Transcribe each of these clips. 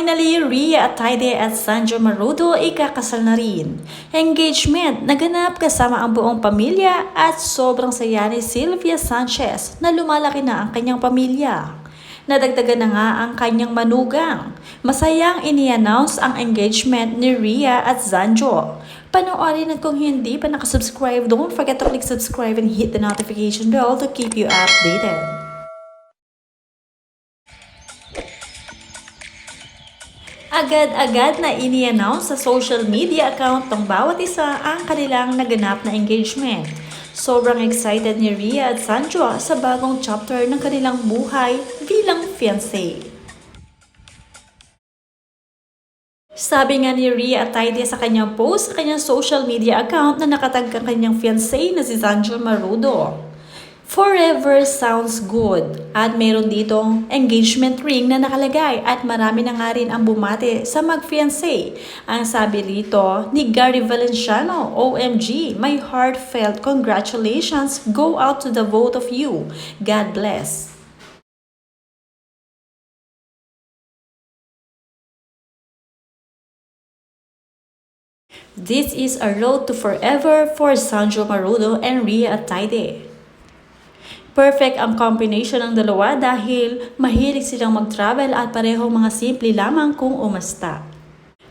Finally, Rhea Ataide at Sanjo Marudo ikakasal na rin. Engagement naganap kasama ang buong pamilya at sobrang saya ni Sylvia Sanchez na lumalaki na ang kanyang pamilya. Nadagdagan na nga ang kanyang manugang. Masayang ini-announce ang engagement ni Rhea at Sanjo. Panoorin at kung hindi pa nakasubscribe, don't forget to click subscribe and hit the notification bell to keep you updated. Agad-agad na ini-announce sa social media account ng bawat isa ang kanilang naganap na engagement. Sobrang excited ni Rhea at Sanjo sa bagong chapter ng kanilang buhay bilang fiancé. Sabi nga ni Rhea Ataide sa kanyang post sa kanyang social media account na nakatag ang kanyang fiancé na si Sanjo Marudo. Forever sounds good. At meron ditong engagement ring na nakalagay at marami na nga rin ang bumati sa mag-fiancé. Ang sabi rito ni Gary Valenciano, OMG, my heartfelt congratulations go out to the both of you. God bless. This is a road to forever for Sanjo Marudo and Rhea Ataide. Perfect ang combination ng dalawa dahil mahilig silang mag-travel at parehong mga simple lamang kung umasta.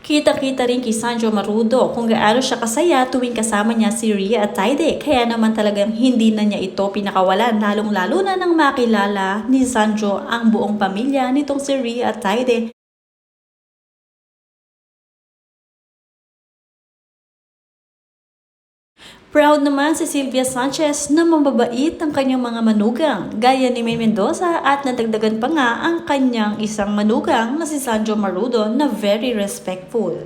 Kita-kita rin kay Sanjo Marudo kung gaano siya kasaya tuwing kasama niya si Rhea Ataide, kaya naman talagang hindi na niya ito pinakawalan, lalong-lalo na nang makilala ni Sanjo ang buong pamilya nitong si Rhea Ataide. Proud naman si Sylvia Sanchez na mababait ang kanyang mga manugang, gaya ni May Mendoza, at nadagdagan pa nga ang kanyang isang manugang na si Sanjo Marudo na very respectful.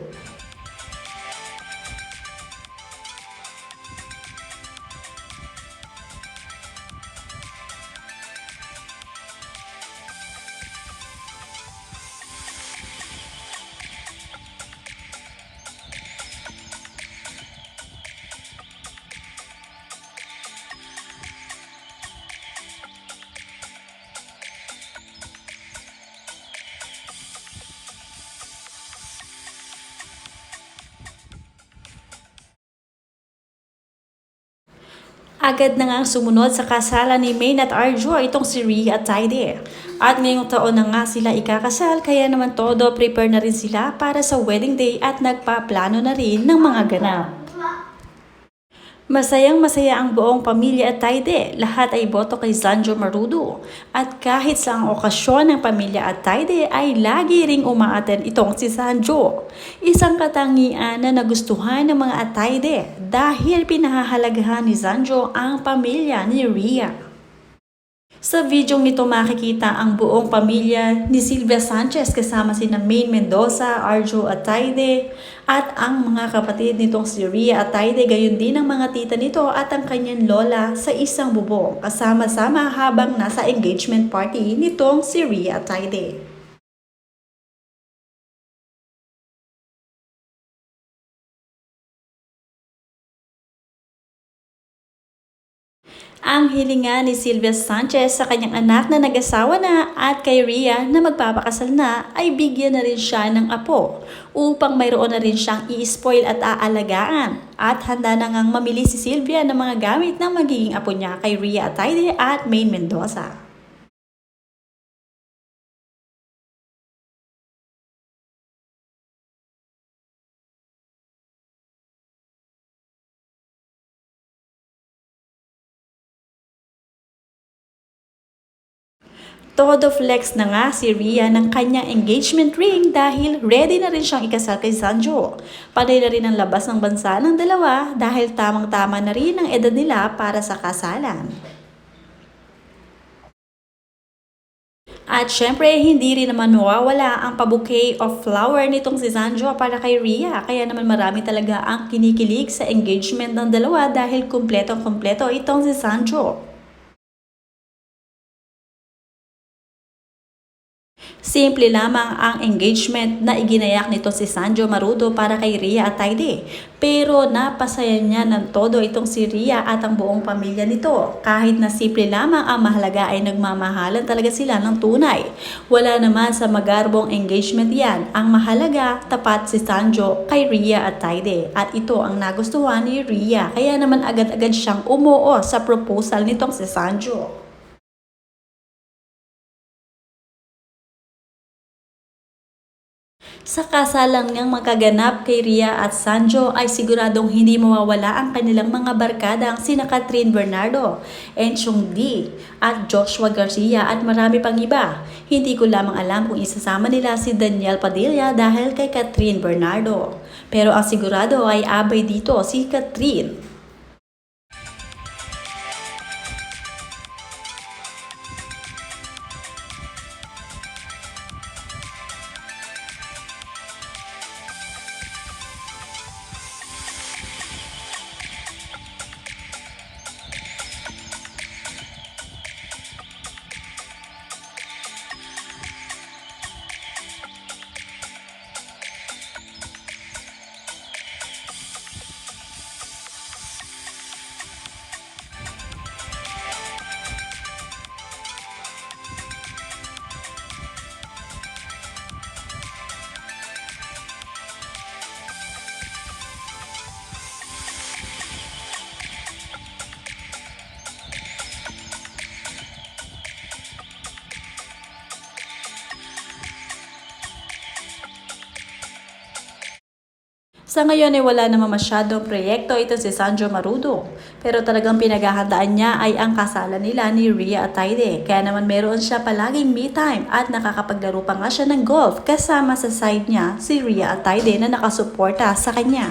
Agad na ngang sumunod sa kasalan ni Maine at Arjo itong si Rhea Ataide. At ngayong taon na nga sila ikakasal, kaya naman todo prepare na rin sila para sa wedding day at nagpaplano na rin ng mga ganap. Masayang masaya ang buong pamilya Ataide, lahat ay boto kay Sanjo Marudo. At kahit sa ang okasyon ng pamilya Ataide ay lagi ring umaaten itong si Sanjo. Isang katangian na nagustuhan ng mga Ataide dahil pinahahalagahan ni Sanjo ang pamilya ni Rhea. Sa videong ito makikita ang buong pamilya ni Sylvia Sanchez kasama sina Maine Mendoza, Arjo Ataide at ang mga kapatid nitong si Rhea Ataide, gayon din ang mga tita nito at ang kanyang lola sa isang bubong kasama-sama habang nasa engagement party nitong si Rhea Ataide. Ang hilinga ni Sylvia Sanchez sa kanyang anak na nag-asawa na at kay Rhea na magpapakasal na ay bigyan na rin siya ng apo upang mayroon na rin siyang i-spoil at aalagaan. At handa na ngang mamili si Sylvia ng mga gamit na magiging apo niya kay Rhea Ataide at Maine Mendoza. Todo flex na nga si Rhea ng kanyang engagement ring dahil ready na rin siyang ikasal kay Sanjo. Panay na rin ang labas ng bansa ng dalawa dahil tamang-tama na rin ang edad nila para sa kasalan. At syempre, hindi rin naman mawawala ang pa-bouquet of flower nitong si Sanjo para kay Rhea. Kaya naman marami talaga ang kinikilig sa engagement ng dalawa dahil kumpletong-kumpleto itong si Sanjo. Simple lamang ang engagement na iginayak nito si Sanjo Marudo para kay Rhea Atayde. Pero napasaya niya ng todo itong si Rhea at ang buong pamilya nito. Kahit na simple lamang ang mahalaga ay nagmamahalan talaga sila ng tunay. Wala naman sa magarbong engagement yan. Ang mahalaga, tapat si Sanjo kay Rhea Atayde. At ito ang nagustuhan ni Rhea. Kaya naman agad-agad siyang umuo sa proposal nitong si Sanjo. Sa kasalang niyang magaganap kay Rhea at Sanjo ay siguradong hindi mawawala ang kanilang mga barkadang sina Catherine Bernardo, Enchong D at Joshua Garcia at marami pang iba. Hindi ko lamang alam kung isasama nila si Daniel Padilla dahil kay Catherine Bernardo. Pero ang sigurado ay abay dito si Catherine. Sa ngayon ay wala naman masyadong proyekto ito si Sanjo Marudo. Pero talagang pinaghahandaan niya ay ang kasalan nila ni Rhea Atayde. Kaya naman meron siya palaging me time at nakakapaglaro pa nga siya ng golf kasama sa side niya si Rhea Atayde na nakasuporta sa kanya.